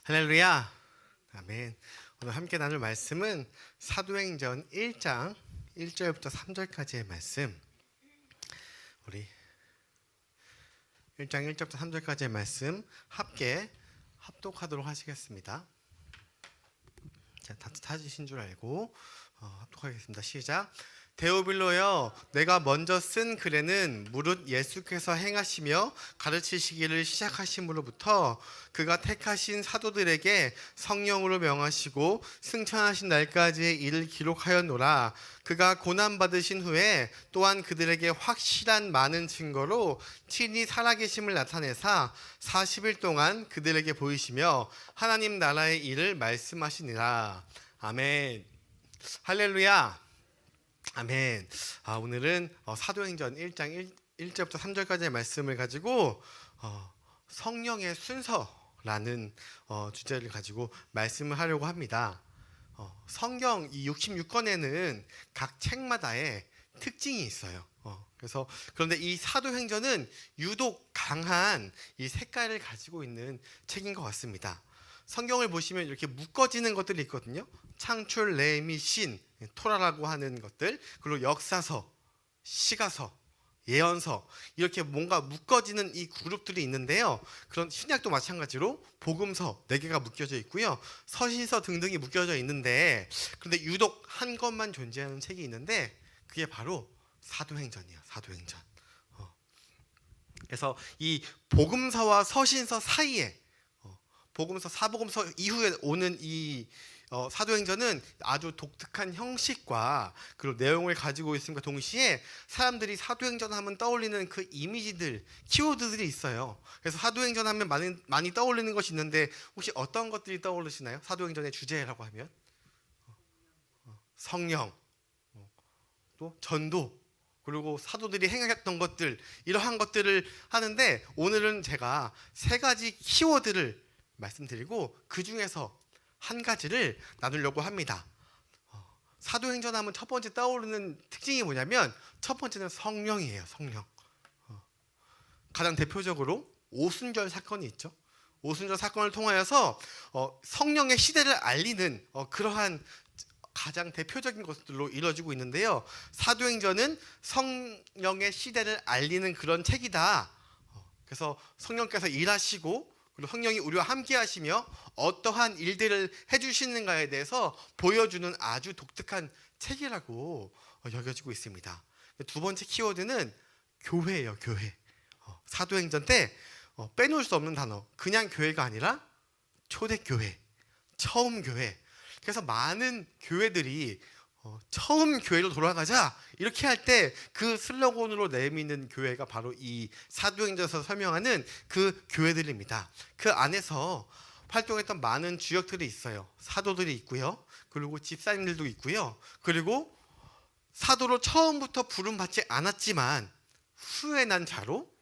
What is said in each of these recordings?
할렐루야. 아멘. 오늘 함께 나눌 말씀은 사도행전 1장 1절부터 3절까지의 말씀. 우리 1장 1절부터 3절까지의 말씀 함께 합독하도록 하시겠습니다. 자, 다 찾으신 줄 알고 합독하겠습니다. 시작. 데오빌로여, 내가 먼저 쓴 글에는 무릇 예수께서 행하시며 가르치시기를 시작하심으로부터 그가 택하신 사도들에게 성령으로 명하시고 승천하신 날까지의 일을 기록하였노라. 그가 고난받으신 후에 또한 그들에게 확실한 많은 증거로 친히 살아계심을 나타내사 40일 동안 그들에게 보이시며 하나님 나라의 일을 말씀하시니라. 아멘. 할렐루야. 아멘. 오늘은 사도행전 1장 1절부터 3절까지의 말씀을 가지고 성령의 순서라는 주제를 가지고 말씀을 하려고 합니다. 성경 이 66권에는 각 책마다의 특징이 있어요. 그런데 이 사도행전은 유독 강한 이 색깔을 가지고 있는 책인 것 같습니다. 성경을 보시면 이렇게 묶어지는 것들이 있거든요. 창출, 레미, 신, 토라라고 하는 것들, 그리고 역사서, 시가서, 예언서, 이렇게 뭔가 묶어지는 이 그룹들이 있는데요. 그런 신약도 마찬가지로 복음서 4개가 묶여져 있고요. 서신서 등등이 묶여져 있는데, 그런데 유독 한 것만 존재하는 책이 있는데 그게 바로 사도행전이에요. 사도행전. 그래서 이 복음서와 서신서 사이에 복음서, 사복음서 이후에 오는 이 사도행전은 아주 독특한 형식과 그리고 내용을 가지고 있음과 동시에 사람들이 사도행전 하면 떠올리는 그 이미지들, 키워드들이 있어요. 그래서 사도행전 하면 많이 떠올리는 것이 있는데 혹시 어떤 것들이 떠오르시나요? 사도행전의 주제라고 하면 성령, 또 전도, 그리고 사도들이 행했던 것들, 이러한 것들을 하는데 오늘은 제가 3가지 키워드를 말씀드리고 그 중에서 한 가지를 나누려고 합니다. 사도행전 하면 첫 번째 떠오르는 특징이 뭐냐면 첫 번째는 성령이에요. 성령. 가장 대표적으로 오순절 사건이 있죠. 오순절 사건을 통하여서 성령의 시대를 알리는 그러한 가장 대표적인 것들로 이루어지고 있는데요. 사도행전은 성령의 시대를 알리는 그런 책이다. 그래서 성령께서 일하시고 그리고 성령이 우리와 함께 하시며 어떠한 일들을 해주시는가에 대해서 보여주는 아주 독특한 책이라고 여겨지고 있습니다. 두 번째 키워드는 교회예요. 교회. 사도행전 때 빼놓을 수 없는 단어. 그냥 교회가 아니라 초대교회, 처음 교회. 그래서 많은 교회들이 처음 교회로 돌아가자 이렇게 할 때 그 슬로건으로 내미는 교회가 바로 이 사도행전에서 설명하는 그 교회들입니다. 그 안에서 활동했던 많은 주역들이 있어요. 사도들이 있고요. 그리고 집사님들도 있고요. 그리고 사도로 처음부터 부름받지 않았지만 후에 난 자로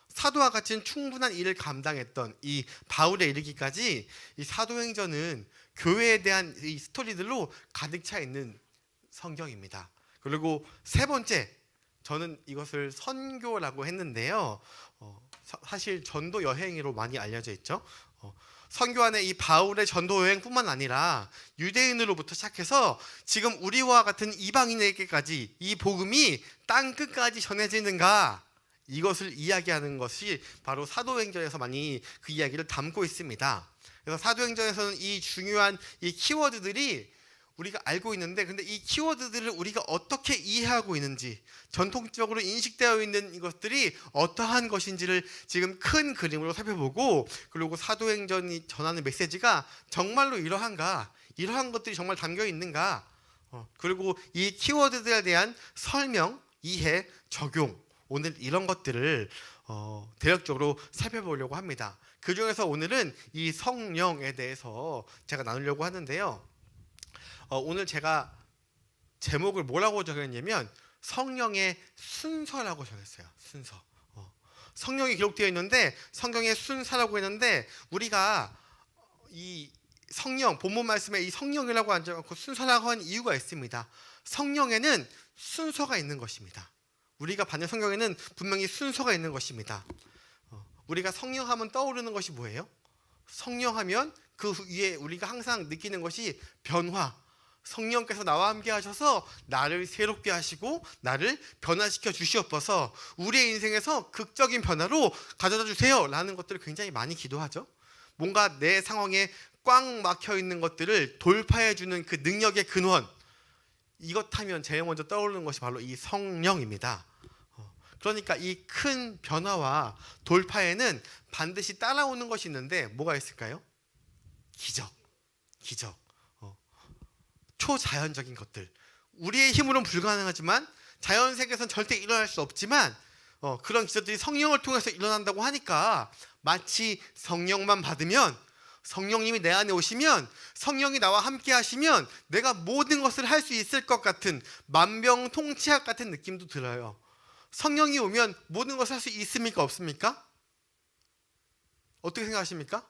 사도와 같은 충분한 일을 감당했던 이 바울에 이르기까지 이 사도행전은 교회에 대한 이 스토리들로 가득 차 있는 성경입니다. 그리고 세 번째, 저는 이것을 선교라고 했는데요. 사실 전도 여행으로 많이 알려져 있죠. 선교 안에 이 바울의 전도 여행뿐만 아니라 유대인으로부터 시작해서 지금 우리와 같은 이방인에게까지 이 복음이 땅 끝까지 전해지는가, 이것을 이야기하는 것이 바로 사도행전에서 많이 그 이야기를 담고 있습니다. 그래서 사도행전에서는 이 중요한 이 키워드들이 우리가 알고 있는데, 근데 이 키워드들을 우리가 어떻게 이해하고 있는지, 전통적으로 인식되어 있는 이것들이 어떠한 것인지를 지금 큰 그림으로 살펴보고, 그리고 사도행전이 전하는 메시지가 정말로 이러한가, 이러한 것들이 정말 담겨 있는가, 그리고 이 키워드들에 대한 설명, 이해, 적용, 오늘 이런 것들을 대략적으로 살펴보려고 합니다. 그 중에서 오늘은 이 성령에 대해서 제가 나누려고 하는데요. 오늘 제가 제목을 뭐라고 정했냐면 성령의 순서라고 정했어요. 순서. 성령이 기록되어 있는데 성경의 순서라고 했는데, 우리가 이 성령, 본문 말씀에 이 성령이라고 하지 않고 순서라고 한 이유가 있습니다. 성령에는 순서가 있는 것입니다. 우리가 받는 성경에는 분명히 순서가 있는 것입니다. 우리가 성령하면 떠오르는 것이 뭐예요? 성령하면 그 위에 우리가 항상 느끼는 것이 변화. 성령께서 나와 함께 하셔서 나를 새롭게 하시고 나를 변화시켜 주시옵소서, 우리의 인생에서 극적인 변화로 가져다 주세요 라는 것들을 굉장히 많이 기도하죠. 뭔가 내 상황에 꽉 막혀 있는 것들을 돌파해 주는 그 능력의 근원, 이것 하면 제일 먼저 떠오르는 것이 바로 이 성령입니다. 그러니까 이 큰 변화와 돌파에는 반드시 따라오는 것이 있는데 뭐가 있을까요? 기적. 초자연적인 것들. 우리의 힘으로는 불가능하지만 자연 세계에서는 절대 일어날 수 없지만 그런 기적들이 성령을 통해서 일어난다고 하니까 마치 성령만 받으면, 성령님이 내 안에 오시면, 성령이 나와 함께 하시면 내가 모든 것을 할 수 있을 것 같은 만병통치약 같은 느낌도 들어요. 성령이 오면 모든 것을 할 수 있습니까? 없습니까? 어떻게 생각하십니까?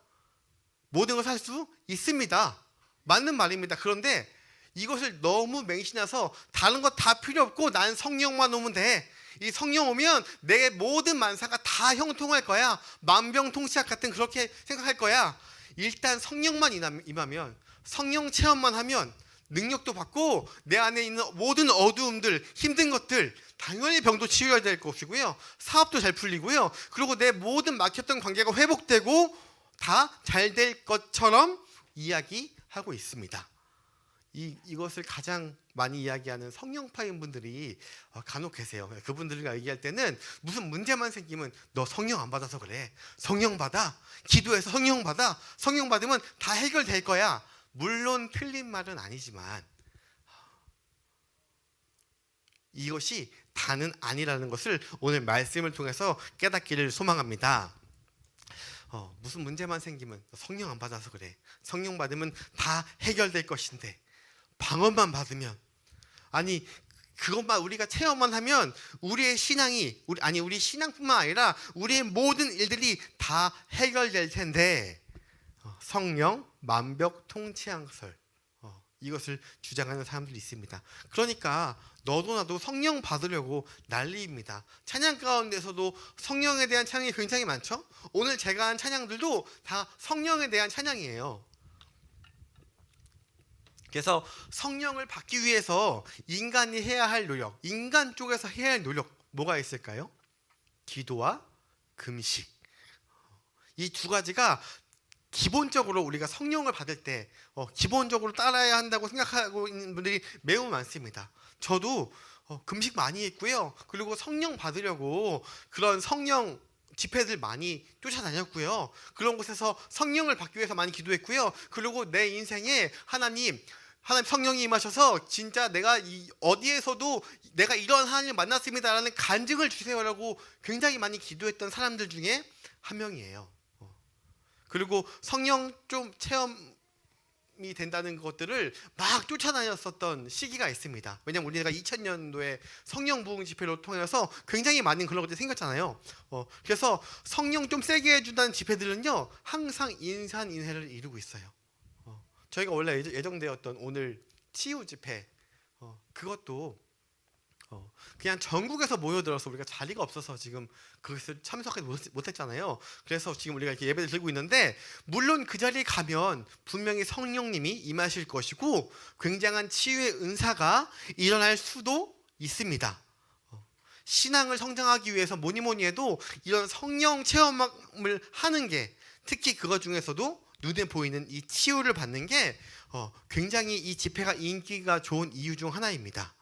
모든 것을 할 수 있습니다. 맞는 말입니다. 그런데 이것을 너무 맹신해서 다른 거 다 필요 없고 난 성령만 오면 돼, 이 성령 오면 내 모든 만사가 다 형통할 거야, 만병통치약 같은 그렇게 생각할 거야. 일단 성령만 임하면, 성령 체험만 하면 능력도 받고 내 안에 있는 모든 어두움들, 힘든 것들, 당연히 병도 치유해야 될 것이고요, 사업도 잘 풀리고요, 그리고 내 모든 막혔던 관계가 회복되고 다 잘 될 것처럼 이야기하고 있습니다. 이것을 가장 많이 이야기하는 성령파인 분들이 간혹 계세요. 그분들과 얘기할 때는 무슨 문제만 생기면 너 성령 안 받아서 그래, 성령 받아, 기도해서 성령 받아, 성령 받으면 다 해결될 거야. 물론 틀린 말은 아니지만 이것이 다는 아니라는 것을 오늘 말씀을 통해서 깨닫기를 소망합니다. 무슨 문제만 생기면 성령 안 받아서 그래, 성령 받으면 다 해결될 것인데, 방언만 받으면, 아니 그것만 우리가 체험만 하면 우리의 신앙이 우리 신앙뿐만 아니라 우리의 모든 일들이 다 해결될 텐데, 성령 만병통치약설, 이것을 주장하는 사람들이 있습니다. 그러니까 너도 나도 성령 받으려고 난리입니다. 찬양 가운데서도 성령에 대한 찬양이 굉장히 많죠. 오늘 제가 한 찬양들도 다 성령에 대한 찬양이에요. 그래서 성령을 받기 위해서 인간이 해야 할 노력, 인간 쪽에서 해야 할 노력 뭐가 있을까요? 기도와 금식. 이 두 가지가 기본적으로 우리가 성령을 받을 때 기본적으로 따라야 한다고 생각하고 있는 분들이 매우 많습니다. 저도 금식 많이 했고요, 그리고 성령 받으려고 그런 성령 집회들 많이 쫓아다녔고요, 그런 곳에서 성령을 받기 위해서 많이 기도했고요, 그리고 내 인생에 하나님 성령이 임하셔서 진짜 내가 어디에서도 내가 이런 하나님을 만났습니다라는 간증을 주세요라고 굉장히 많이 기도했던 사람들 중에 한 명이에요. 그리고 성령 좀 체험이 된다는 것들을 막 쫓아다녔었던 시기가 있습니다. 왜냐하면 우리가 2000년도에 성령 부흥 집회로 통해서 굉장히 많은 그런 것들이 생겼잖아요. 그래서 성령 좀 세게 해준다는 집회들은요 항상 인산인해를 이루고 있어요. 저희가 원래 예정되었던 오늘 치유 집회, 그것도 그냥 전국에서 모여들어서 우리가 자리가 없어서 지금 그것을 참석하지 못했잖아요. 그래서 지금 우리가 이렇게 예배를 드리고 있는데, 물론 그 자리에 가면 분명히 성령님이 임하실 것이고 굉장한 치유의 은사가 일어날 수도 있습니다. 신앙을 성장하기 위해서 뭐니 해도 이런 성령 체험을 하는 게, 특히 그것 중에서도 눈에 보이는 이 치유를 받는 게 굉장히 이 집회가 인기가 좋은 이유 중 하나입니다.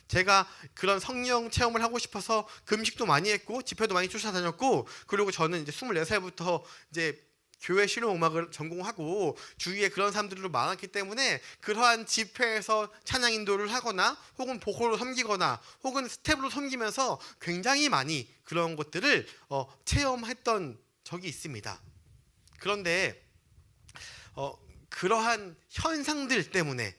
제가 그런 성령 체험을 하고 싶어서 금식도 많이 했고 집회도 많이 쫓아다녔고, 그리고 저는 이제 24살부터 이제 교회 실용음악을 전공하고 주위에 그런 사람들도 많았기 때문에 그러한 집회에서 찬양 인도를 하거나 혹은 보컬로 섬기거나 혹은 스텝으로 섬기면서 굉장히 많이 그런 것들을 체험했던 적이 있습니다. 그런데 그러한 현상들 때문에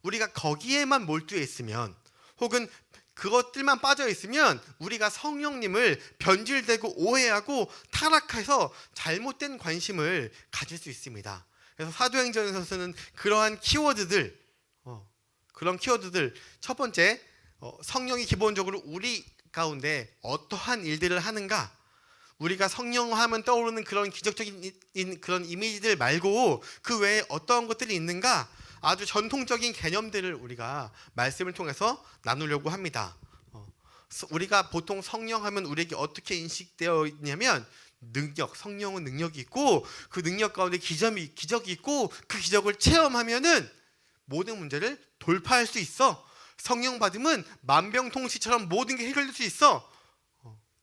우리가 거기에만 몰두해 있으면, 혹은 그것들만 빠져 있으면 우리가 성령님을 변질되고 오해하고 타락해서 잘못된 관심을 가질 수 있습니다. 그래서 사도행전에서 쓰는 그러한 키워드들, 첫 번째, 성령이 기본적으로 우리 가운데 어떠한 일들을 하는가, 우리가 성령 하면 떠오르는 그런 기적적인 그런 이미지들 말고 그 외에 어떤 것들이 있는가, 아주 전통적인 개념들을 우리가 말씀을 통해서 나누려고 합니다. 우리가 보통 성령 하면 우리에게 어떻게 인식되어 있냐면 능력, 성령은 능력이 있고 그 능력 가운데 기적이 있고 그 기적을 체험하면은 모든 문제를 돌파할 수 있어. 성령 받으면 만병통치처럼 모든 게 해결될 수 있어.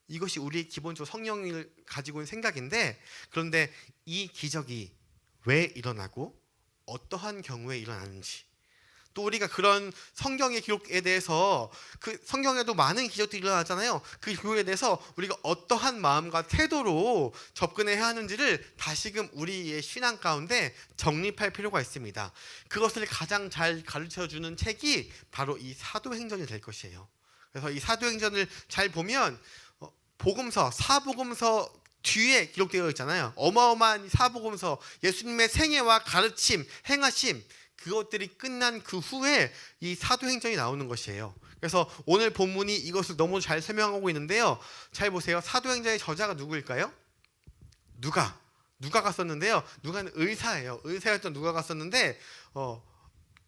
이것이 우리의 기본적으로 성령을 가지고 있는 생각인데, 그런데 이 기적이 왜 일어나고 어떠한 경우에 일어나는지, 또 우리가 그런 성경의 기록에 대해서, 그 성경에도 많은 기적들이 일어나잖아요. 그 기록에 대해서 우리가 어떠한 마음과 태도로 접근해야 하는지를 다시금 우리의 신앙 가운데 정립할 필요가 있습니다. 그것을 가장 잘 가르쳐주는 책이 바로 이 사도행전이 될 것이에요. 그래서 이 사도행전을 잘 보면 복음서, 사복음서 뒤에 기록되어 있잖아요. 어마어마한 사복음서, 예수님의 생애와 가르침, 행하심, 그것들이 끝난 그 후에 이 사도행전이 나오는 것이에요. 그래서 오늘 본문이 이것을 너무 잘 설명하고 있는데요. 잘 보세요. 사도행전의 저자가 누구일까요? 누가가 썼는데요. 누가는 의사예요. 의사였던 누가가 썼는데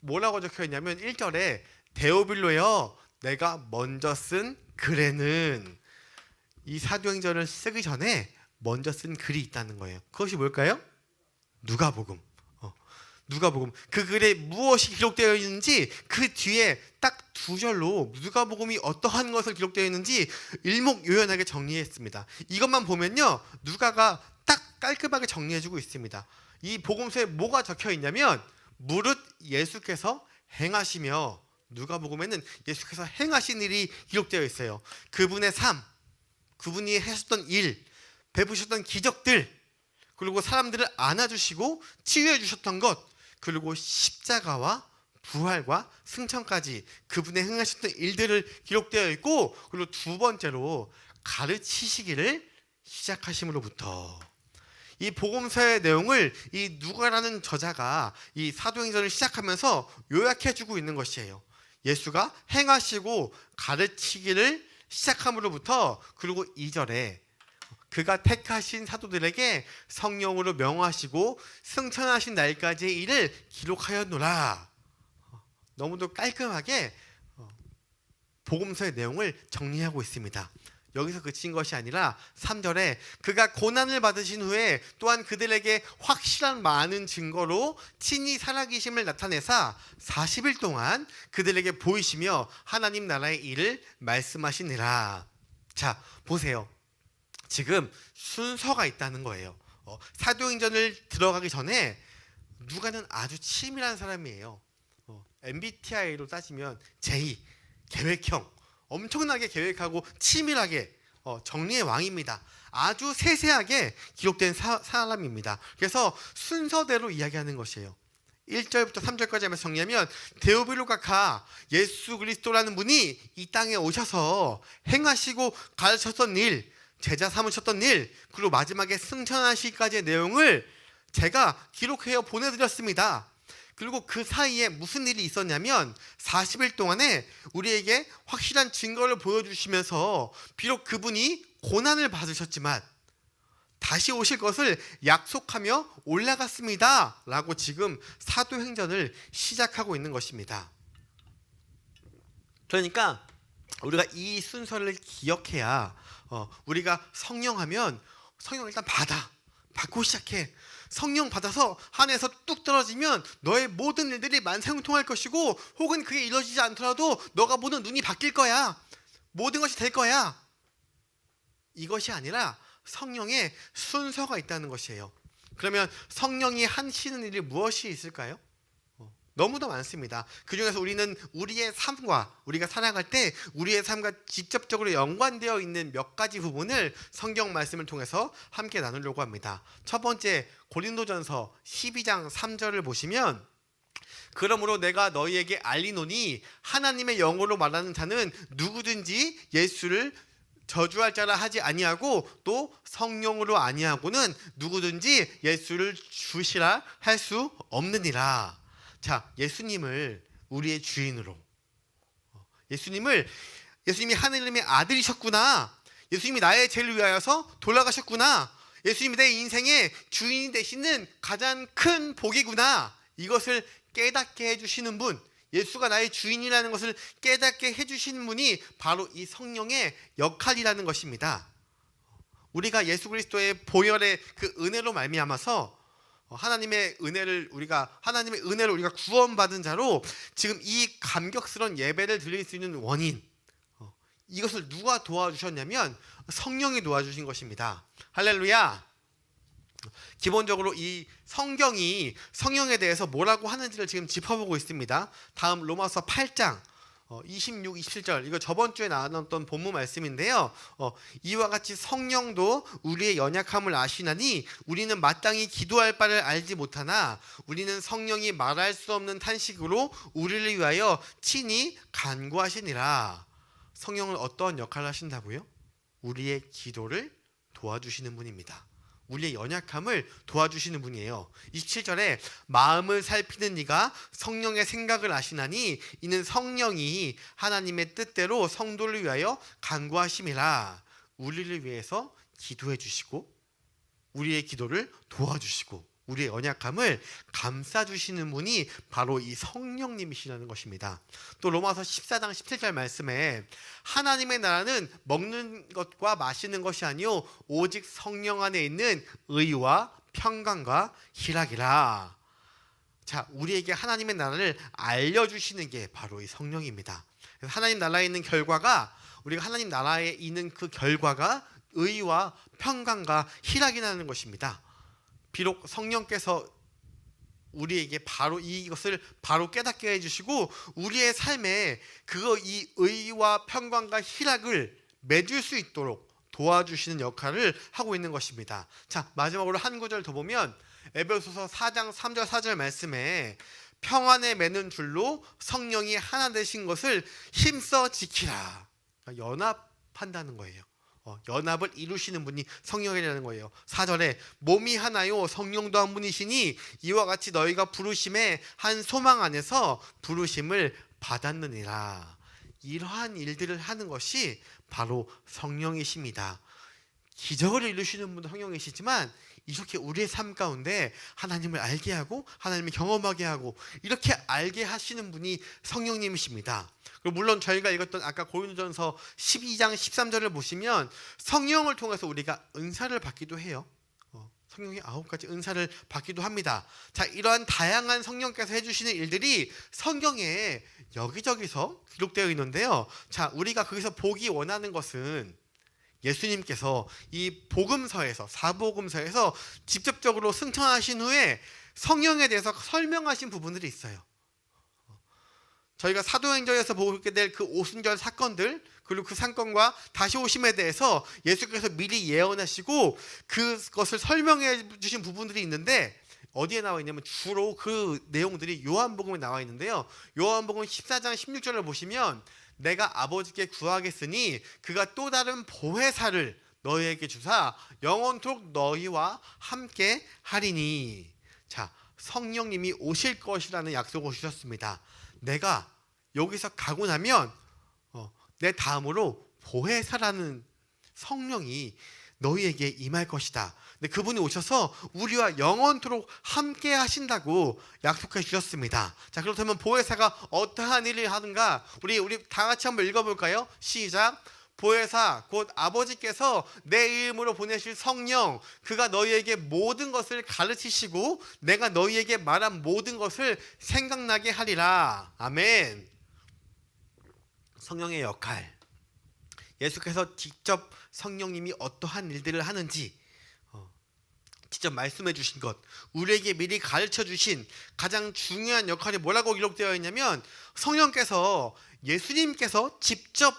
뭐라고 적혀 있냐면 1절에 데오빌로여, 내가 먼저 쓴 글에는, 이 사도행전을 쓰기 전에 먼저 쓴 글이 있다는 거예요. 그것이 뭘까요? 누가복음. 누가복음. 그 글에 무엇이 기록되어 있는지 그 뒤에 딱 두 절로 누가복음이 어떠한 것을 기록되어 있는지 일목요연하게 정리했습니다. 이것만 보면요, 누가가 딱 깔끔하게 정리해주고 있습니다. 이 복음서에 뭐가 적혀 있냐면 무릇 예수께서 행하시며, 누가복음에는 예수께서 행하신 일이 기록되어 있어요. 그분의 삶, 그분이 하셨던 일, 베푸셨던 기적들, 그리고 사람들을 안아주시고 치유해 주셨던 것, 그리고 십자가와 부활과 승천까지 그분의 행하셨던 일들을 기록되어 있고, 그리고 두 번째로 가르치시기를 시작하심으로부터, 이 복음서의 내용을 이 누가라는 저자가 이 사도행전을 시작하면서 요약해주고 있는 것이에요. 예수가 행하시고 가르치기를 시작함으로부터, 그리고 2절에 그가 택하신 사도들에게 성령으로 명하시고 승천하신 날까지의 일을 기록하였노라. 너무도 깔끔하게 복음서의 내용을 정리하고 있습니다. 여기서 그친 것이 아니라 3절에 그가 고난을 받으신 후에 또한 그들에게 확실한 많은 증거로 친히 살아계심을 나타내사 40일 동안 그들에게 보이시며 하나님 나라의 일을 말씀하시니라. 자, 보세요. 지금 순서가 있다는 거예요. 사도행전을 들어가기 전에 누가는 아주 치밀한 사람이에요. MBTI로 따지면 J, 계획형, 엄청나게 계획하고 치밀하게 정리의 왕입니다. 아주 세세하게 기록된 사람입니다. 그래서 순서대로 이야기하는 것이에요. 1절부터 3절까지 하면서 정리하면 데오빌로가 예수 그리스도라는 분이 이 땅에 오셔서 행하시고 가르쳤던 일, 제자 삼으셨던 일, 그리고 마지막에 승천하시기까지의 내용을 제가 기록해서 보내드렸습니다. 그리고 그 사이에 무슨 일이 있었냐면 40일 동안에 우리에게 확실한 증거를 보여주시면서 비록 그분이 고난을 받으셨지만 다시 오실 것을 약속하며 올라갔습니다 라고 지금 사도행전을 시작하고 있는 것입니다. 그러니까 우리가 이 순서를 기억해야 우리가 성령하면 성령 일단 받고 시작해. 성령 받아서 하늘에서 뚝 떨어지면 너의 모든 일들이 만사형통할 것이고, 혹은 그게 이루어지지 않더라도 너가 보는 눈이 바뀔 거야. 모든 것이 될 거야. 이것이 아니라 성령의 순서가 있다는 것이에요. 그러면 성령이 하시는 일이 무엇이 있을까요? 너무도 많습니다. 그 중에서 우리는 우리의 삶과, 우리가 살아갈 때 우리의 삶과 직접적으로 연관되어 있는 몇 가지 부분을 성경 말씀을 통해서 함께 나누려고 합니다. 첫 번째, 고린도전서 12장 3절을 보시면 그러므로 내가 너희에게 알리노니 하나님의 영으로 말하는 자는 누구든지 예수를 저주할 자라 하지 아니하고 또 성령으로 아니하고는 누구든지 예수를 주시라 할 수 없느니라. 자, 예수님을 우리의 주인으로, 예수님이 하느님의 아들이셨구나, 예수님이 나의 죄를 위하여서 돌아가셨구나. 예수님이 내 인생의 주인이 되시는 가장 큰 복이구나. 이것을 깨닫게 해주시는 분, 예수가 나의 주인이라는 것을 깨닫게 해주시는 분이 바로 이 성령의 역할이라는 것입니다. 우리가 예수 그리스도의 보혈의 그 은혜로 말미암아서 하나님의 은혜를 우리가 구원받은 자로 지금 이 감격스러운 예배를 드릴 수 있는 원인, 이것을 누가 도와주셨냐면 성령이 도와주신 것입니다. 할렐루야. 기본적으로 이 성경이 성령에 대해서 뭐라고 하는지를 지금 짚어보고 있습니다. 다음 로마서 8장 26, 27절, 이거 저번 주에 나눴던 본문 말씀인데요. 이와 같이 성령도 우리의 연약함을 아시나니 우리는 마땅히 기도할 바를 알지 못하나 우리는 성령이 말할 수 없는 탄식으로 우리를 위하여 친히 간구하시니라. 성령은 어떤 역할을 하신다고요? 우리의 기도를 도와주시는 분입니다. 우리의 연약함을 도와주시는 분이에요. 27절에 마음을 살피는 이가 성령의 생각을 아시나니 이는 성령이 하나님의 뜻대로 성도를 위하여 간구하심이라. 우리를 위해서 기도해 주시고 우리의 기도를 도와주시고 우리의 연약함을 감싸주시는 분이 바로 이 성령님이시라는 것입니다. 또 로마서 14장 17절 말씀에 하나님의 나라는 먹는 것과 마시는 것이 아니요 오직 성령 안에 있는 의와 평강과 희락이라. 자, 우리에게 하나님의 나라를 알려주시는 게 바로 이 성령입니다. 하나님 나라에 있는 결과가, 우리가 하나님 나라에 있는 그 결과가 의와 평강과 희락이라는 것입니다. 비록 성령께서 우리에게 바로 이것을 바로 깨닫게 해주시고 우리의 삶에 이 의와 평강과 희락을 맺을 수 있도록 도와주시는 역할을 하고 있는 것입니다. 자, 마지막으로 한 구절 더 보면 에베소서 4장 3절 4절 말씀에 평안에 매는 줄로 성령이 하나 되신 것을 힘써 지키라. 그러니까 연합한다는 거예요. 연합을 이루시는 분이 성령이라는 거예요. 4절에 몸이 하나요 성령도 한 분이시니 이와 같이 너희가 부르심에 한 소망 안에서 부르심을 받았느니라. 이러한 일들을 하는 것이 바로 성령이십니다. 기적을 이루시는 분도 성령이시지만 이렇게 우리의 삶 가운데 하나님을 알게 하고 하나님을 경험하게 하고 이렇게 알게 하시는 분이 성령님이십니다. 그리고 물론 저희가 읽었던 아까 고린도전서 12장 13절을 보시면 성령을 통해서 우리가 은사를 받기도 해요. 성령의 9가지 은사를 받기도 합니다. 자, 이러한 다양한 성령께서 해주시는 일들이 성경에 여기저기서 기록되어 있는데요. 자, 우리가 거기서 보기 원하는 것은 예수님께서 이 복음서에서, 사복음서에서 직접적으로 승천하신 후에 성령에 대해서 설명하신 부분들이 있어요. 저희가 사도행전에서 보게 될 그 오순절 사건들, 그리고 그 사건과 다시 오심에 대해서 예수께서 미리 예언하시고 그것을 설명해 주신 부분들이 있는데 어디에 나와 있냐면 주로 그 내용들이 요한복음에 나와 있는데요. 요한복음 14장 16절을 보시면 내가 아버지께 구하겠으니 그가 또 다른 보혜사를 너희에게 주사 영원토록 너희와 함께 하리니. 자, 성령님이 오실 것이라는 약속을 주셨습니다. 내가 여기서 가고 나면 내 다음으로 보혜사라는 성령이 너희에게 임할 것이다. 근데 그분이 오셔서 우리와 영원토록 함께 하신다고 약속해 주셨습니다. 자, 그렇다면 보혜사가 어떠한 일을 하는가? 우리 다 같이 한번 읽어볼까요? 시작. 보혜사 곧 아버지께서 내 이름으로 보내실 성령, 그가 너희에게 모든 것을 가르치시고 내가 너희에게 말한 모든 것을 생각나게 하리라. 아멘. 성령의 역할, 예수께서 직접 성령님이 어떠한 일들을 하는지 직접 말씀해 주신 것, 우리에게 미리 가르쳐 주신 가장 중요한 역할이 뭐라고 기록되어 있냐면 성령께서, 예수님께서 직접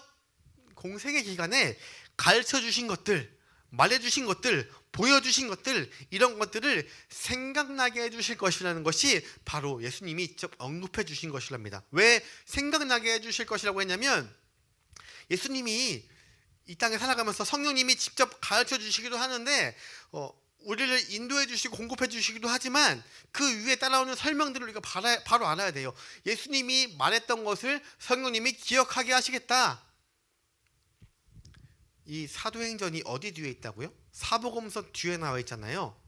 공생의 기간에 가르쳐 주신 것들, 말해 주신 것들, 보여주신 것들, 이런 것들을 생각나게 해주실 것이라는 것이 바로 예수님이 직접 언급해 주신 것이랍니다. 왜 생각나게 해주실 것이라고 했냐면 예수님이 이 땅에 살아가면서 성령님이 직접 가르쳐 주시기도 하는데 우리를 인도해 주시고 공급해 주시기도 하지만 그 위에 따라오는 설명들을 우리가 바로 알아야 돼요. 예수님이 말했던 것을 성령님이 기억하게 하시겠다. 이 사도행전이 어디 뒤에 있다고요? 사복음서 뒤에 나와 있잖아요.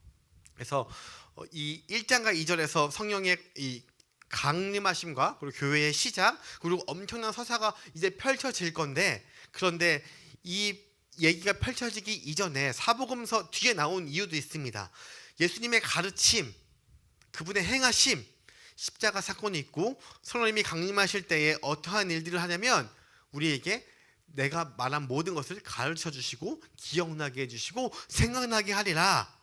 그래서 이 1장과 2절에서 성령의 이 강림하심과 그리고 교회의 시작, 그리고 엄청난 서사가 이제 펼쳐질 건데, 그런데 이 얘기가 펼쳐지기 이전에 사복음서 뒤에 나온 이유도 있습니다. 예수님의 가르침, 그분의 행하심, 십자가 사건이 있고 성령님이 강림하실 때에 어떠한 일들을 하냐면 우리에게 내가 말한 모든 것을 가르쳐 주시고 기억나게 해주시고 생각나게 하리라.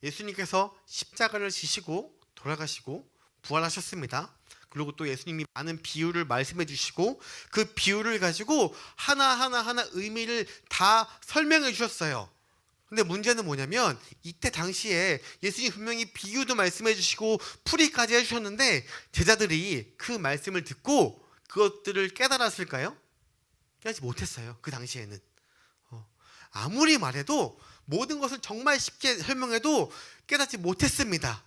예수님께서 십자가를 지시고 돌아가시고 부활하셨습니다. 그리고 또 예수님이 많은 비유를 말씀해 주시고 그 비유를 가지고 하나하나 의미를 다 설명해 주셨어요. 근데 문제는 뭐냐면 이때 당시에 예수님이 분명히 비유도 말씀해 주시고 풀이까지 해주셨는데 제자들이 그 말씀을 듣고 그것들을 깨달았을까요? 깨닫지 못했어요. 그 당시에는 아무리 말해도 모든 것을 정말 쉽게 설명해도 깨닫지 못했습니다.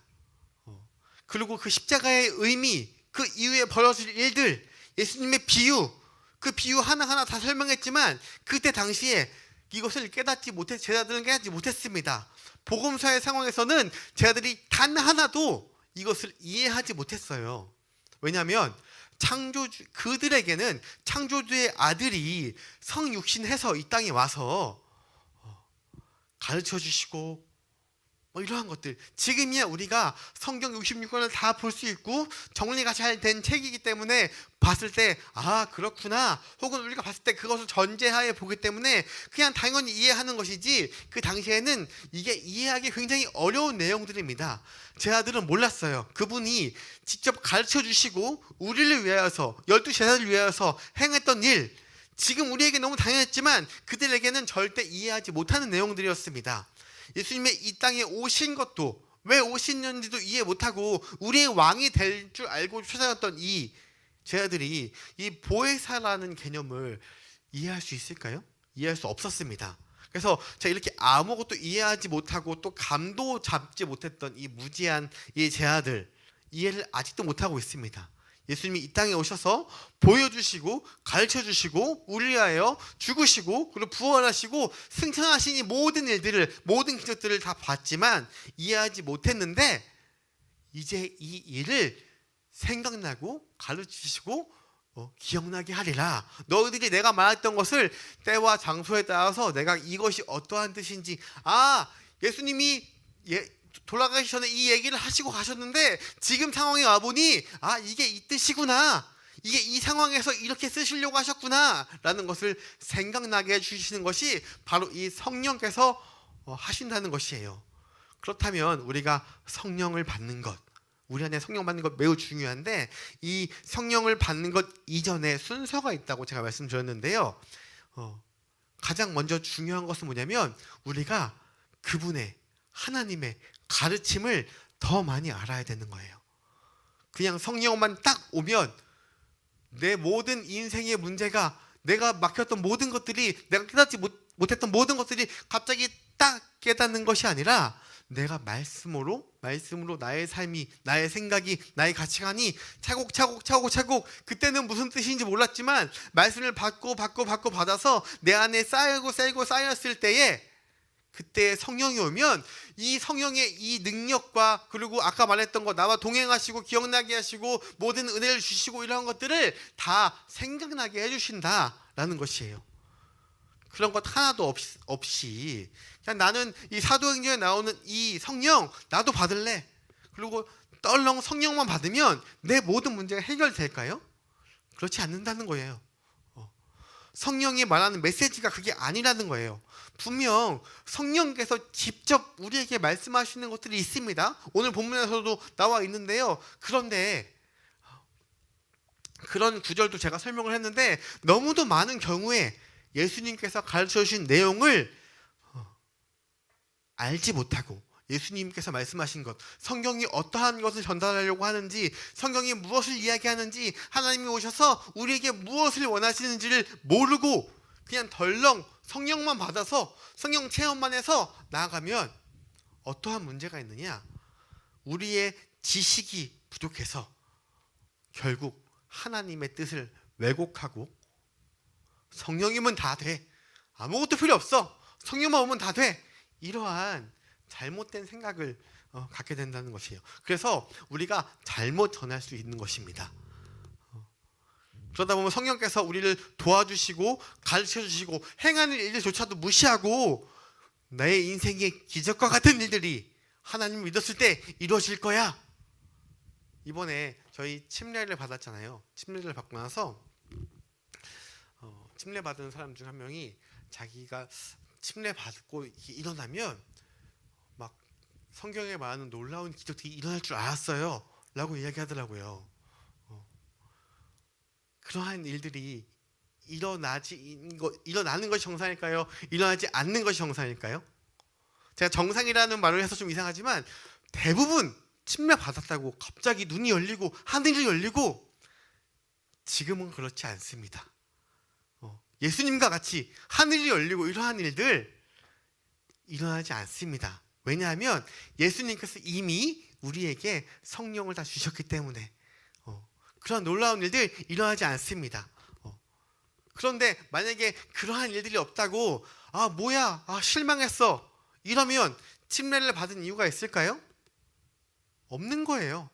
그리고 그 십자가의 의미, 그 이후에 벌어질 일들, 예수님의 비유, 그 비유 하나하나 다 설명했지만 그때 당시에 이것을 제자들은 깨닫지 못했습니다. 복음서의 상황에서는 제자들이 단 하나도 이것을 이해하지 못했어요. 왜냐하면 그들에게는 창조주의 아들이 성육신해서 이 땅에 와서 가르쳐 주시고 이러한 것들, 지금이야 우리가 성경 66권을 다 볼 수 있고 정리가 잘 된 책이기 때문에 봤을 때 그렇구나, 혹은 우리가 봤을 때 그것을 전제하에 보기 때문에 그냥 당연히 이해하는 것이지, 그 당시에는 이게 이해하기 굉장히 어려운 내용들입니다. 제 아들은 몰랐어요. 그분이 직접 가르쳐 주시고 우리를 위하여서, 12제자들을 위하여서 행했던 일, 지금 우리에게 너무 당연했지만 그들에게는 절대 이해하지 못하는 내용들이었습니다. 예수님의 이 땅에 오신 것도, 왜 오신는지도 이해 못하고 우리의 왕이 될 줄 알고 찾아왔던 이 제자들이 이 보혜사라는 개념을 이해할 수 있을까요? 이해할 수 없었습니다. 그래서 제가 이렇게 아무것도 이해하지 못하고 또 감도 잡지 못했던 이 무지한 이 제자들, 이해를 아직도 못하고 있습니다. 예수님이 이 땅에 오셔서 보여주시고 가르쳐주시고 우리를 위하여 죽으시고 그리고 부활하시고 승천하신 이 모든 일들을, 모든 기적들을 다 봤지만 이해하지 못했는데, 이제 이 일을 생각나고 가르치시고 기억나게 하리라. 너희들이 내가 말했던 것을 때와 장소에 따라서 내가 이것이 어떠한 뜻인지, 예수님이 돌아가기 전에 이 얘기를 하시고 가셨는데 지금 상황에 와보니 이게 이 뜻이구나, 이게 이 상황에서 이렇게 쓰시려고 하셨구나 라는 것을 생각나게 해주시는 것이 바로 이 성령께서 하신다는 것이에요. 그렇다면 우리가 성령을 받는 것, 우리 안에 성령 받는 것 매우 중요한데, 이 성령을 받는 것 이전에 순서가 있다고 제가 말씀드렸는데요. 가장 먼저 중요한 것은 뭐냐면 우리가 그분의, 하나님의 가르침을 더 많이 알아야 되는 거예요. 그냥 성령만 딱 오면 내 모든 인생의 문제가, 내가 막혔던 모든 것들이, 내가 깨닫지 못했던 모든 것들이 갑자기 딱 깨닫는 것이 아니라 내가 말씀으로 나의 삶이, 나의 생각이, 나의 가치관이 차곡차곡 그때는 무슨 뜻인지 몰랐지만 말씀을 받고 받아서 내 안에 쌓였을 때에, 그때 성령이 오면 이 성령의 이 능력과, 그리고 아까 말했던 것, 나와 동행하시고 기억나게 하시고 모든 은혜를 주시고 이러한 것들을 다 생각나게 해주신다라는 것이에요. 그런 것 하나도 없이 그냥 나는 이 사도행전에 나오는 이 성령 나도 받을래, 그리고 떨렁 성령만 받으면 내 모든 문제가 해결될까요? 그렇지 않는다는 거예요. 성령이 말하는 메시지가 그게 아니라는 거예요. 분명 성령께서 직접 우리에게 말씀하시는 것들이 있습니다. 오늘 본문에서도 나와 있는데요. 그런데 그런 구절도 제가 설명을 했는데 너무도 많은 경우에 예수님께서 가르쳐 주신 내용을 알지 못하고, 예수님께서 말씀하신 것, 성경이 어떠한 것을 전달하려고 하는지, 성경이 무엇을 이야기하는지, 하나님이 오셔서 우리에게 무엇을 원하시는지를 모르고 그냥 덜렁 성령만 받아서 성령 체험만 해서 나아가면 어떠한 문제가 있느냐? 우리의 지식이 부족해서 결국 하나님의 뜻을 왜곡하고, 성령이면 다 돼, 아무것도 필요 없어. 성령만 오면 다 돼. 이러한 잘못된 생각을 갖게 된다는 것이에요. 그래서 우리가 잘못 전할 수 있는 것입니다. 그러다 보면 성령께서 우리를 도와주시고 가르쳐주시고 행하는 일들조차도 무시하고 나의 인생의 기적과 같은 일들이 하나님을 믿었을 때 이루어질 거야. 이번에 저희 침례를 받았잖아요. 침례를 받고 나서 침례 받은 사람 중 한 명이 자기가 침례 받고 일어나면 막 성경에 말하는 놀라운 기적들이 일어날 줄 알았어요 라고 이야기하더라고요. 그러한 일들이 일어나는 것이 정상일까요? 일어나지 않는 것이 정상일까요? 제가 정상이라는 말을 해서 좀 이상하지만 대부분 침례 받았다고 갑자기 눈이 열리고 하늘이 열리고 지금은 그렇지 않습니다. 예수님과 같이 하늘이 열리고 이러한 일들 일어나지 않습니다. 왜냐하면 예수님께서 이미 우리에게 성령을 다 주셨기 때문에 그런 놀라운 일들 일어나지 않습니다. 그런데 만약에 그러한 일들이 없다고 뭐야 실망했어 이러면 침례를 받은 이유가 있을까요? 없는 거예요.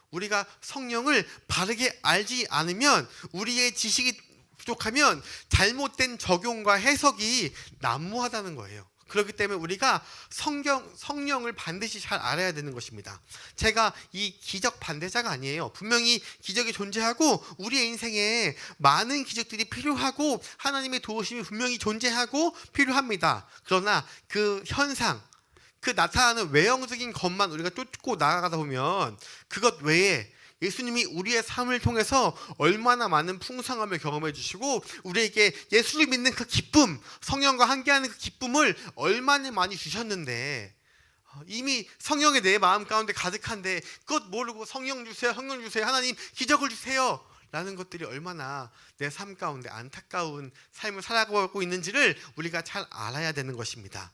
우리가 성령을 바르게 알지 않으면 우리의 지식이 부족하면 잘못된 적용과 해석이 난무하다는 거예요. 그렇기 때문에 우리가 성령을 반드시 잘 알아야 되는 것입니다. 제가 이 기적 반대자가 아니에요. 분명히 기적이 존재하고 우리의 인생에 많은 기적들이 필요하고 하나님의 도우심이 분명히 존재하고 필요합니다. 그러나 그 현상, 그 나타나는 외형적인 것만 우리가 쫓고 나아가다 보면 그것 외에 예수님이 우리의 삶을 통해서 얼마나 많은 풍성함을 경험해 주시고 우리에게 예수를 믿는 그 기쁨, 성령과 함께하는 그 기쁨을 얼마나 많이 주셨는데 이미 성령이 내 마음 가운데 가득한데 그것 모르고 성령 주세요, 성령 주세요, 하나님 기적을 주세요 라는 것들이 얼마나 내 삶 가운데 안타까운 삶을 살아가고 있는지를 우리가 잘 알아야 되는 것입니다.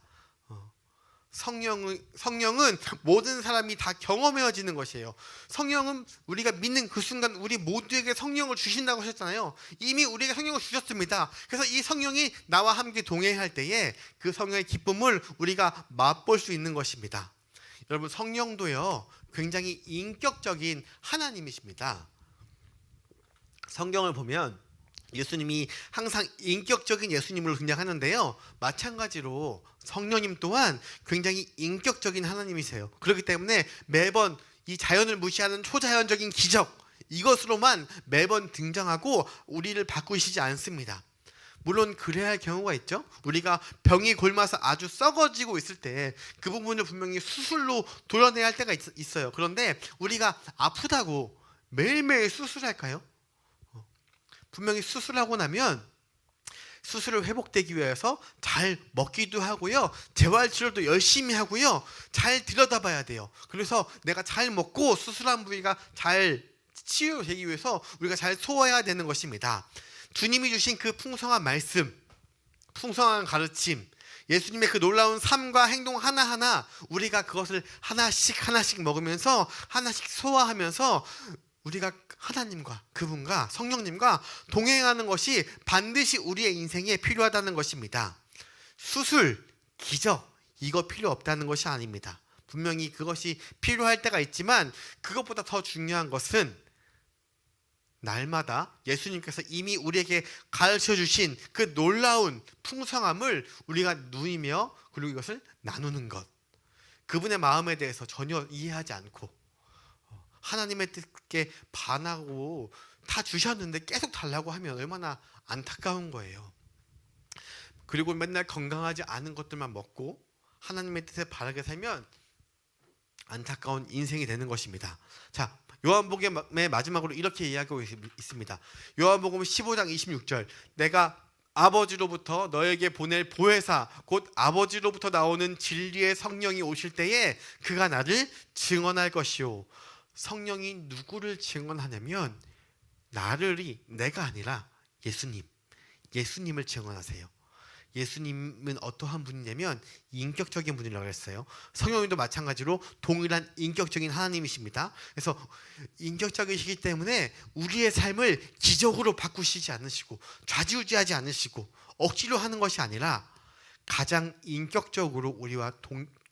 성령은 모든 사람이 다 경험해지는 것이에요. 성령은 우리가 믿는 그 순간 우리 모두에게 성령을 주신다고 하셨잖아요. 이미 우리에게 성령을 주셨습니다. 그래서 이 성령이 나와 함께 동행할 때에 그 성령의 기쁨을 우리가 맛볼 수 있는 것입니다. 여러분 성령도요 굉장히 인격적인 하나님이십니다. 성경을 보면 예수님이 항상 인격적인 예수님으로 등장하는데요. 마찬가지로 성령님 또한 굉장히 인격적인 하나님이세요. 그렇기 때문에 매번 이 자연을 무시하는 초자연적인 기적 이것으로만 매번 등장하고 우리를 바꾸시지 않습니다. 물론 그래야 할 경우가 있죠. 우리가 병이 골마서 아주 썩어지고 있을 때 그 부분을 분명히 수술로 도려내야 할 때가 있어요. 그런데 우리가 아프다고 매일매일 수술할까요? 분명히 수술하고 나면 수술을 회복되기 위해서 잘 먹기도 하고요. 재활치료도 열심히 하고요. 잘 들여다봐야 돼요. 그래서 내가 잘 먹고 수술한 부위가 잘 치유되기 위해서 우리가 잘 소화해야 되는 것입니다. 주님이 주신 그 풍성한 말씀, 풍성한 가르침, 예수님의 그 놀라운 삶과 행동 하나하나 우리가 그것을 하나씩 먹으면서 하나씩 소화하면서 우리가 하나님과 그분과 성령님과 동행하는 것이 반드시 우리의 인생에 필요하다는 것입니다. 수술, 기적 이거 필요 없다는 것이 아닙니다. 분명히 그것이 필요할 때가 있지만 그것보다 더 중요한 것은 날마다 예수님께서 이미 우리에게 가르쳐 주신 그 놀라운 풍성함을 우리가 누리며 그리고 이것을 나누는 것. 그분의 마음에 대해서 전혀 이해하지 않고 하나님의 뜻에 반하고 다 주셨는데 계속 달라고 하면 얼마나 안타까운 거예요. 그리고 맨날 건강하지 않은 것들만 먹고 하나님의 뜻에 바르게 살면 안타까운 인생이 되는 것입니다. 자, 요한복음의 마지막으로 이렇게 이야기하고 있습니다. 요한복음 15장 26절 내가 아버지로부터 너에게 보낼 보혜사 곧 아버지로부터 나오는 진리의 성령이 오실 때에 그가 나를 증언할 것이요. 성령이 누구를 증언하냐면 나를이 내가 아니라 예수님을 증언하세요. 예수님은 어떠한 분이냐면 인격적인 분이라고 했어요. 성령님도 마찬가지로 동일한 인격적인 하나님이십니다. 그래서 인격적이시기 때문에 우리의 삶을 기적으로 바꾸시지 않으시고 좌지우지하지 않으시고 억지로 하는 것이 아니라 가장 인격적으로 우리와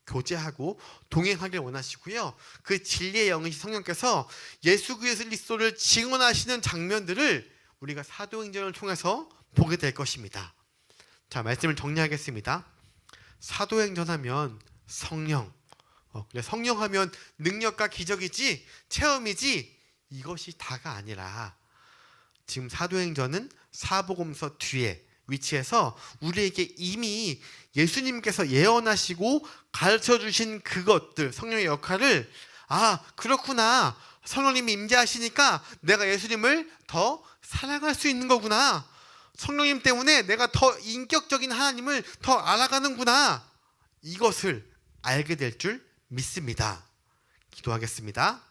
교제하고 동행하길 원하시고요. 그 진리의 영이신 성령께서 예수 그리스도를 증언하시는 장면들을 우리가 사도행전을 통해서 보게 될 것입니다. 자, 말씀을 정리하겠습니다. 사도행전 하면 성령, 성령 하면 능력과 기적이지 체험이지 이것이 다가 아니라 지금 사도행전은 사복음서 뒤에 위치해서 우리에게 이미 예수님께서 예언하시고 가르쳐주신 그것들, 성령의 역할을 그렇구나, 성령님이 임재하시니까 내가 예수님을 더 사랑할 수 있는 거구나, 성령님 때문에 내가 더 인격적인 하나님을 더 알아가는구나, 이것을 알게 될 줄 믿습니다. 기도하겠습니다.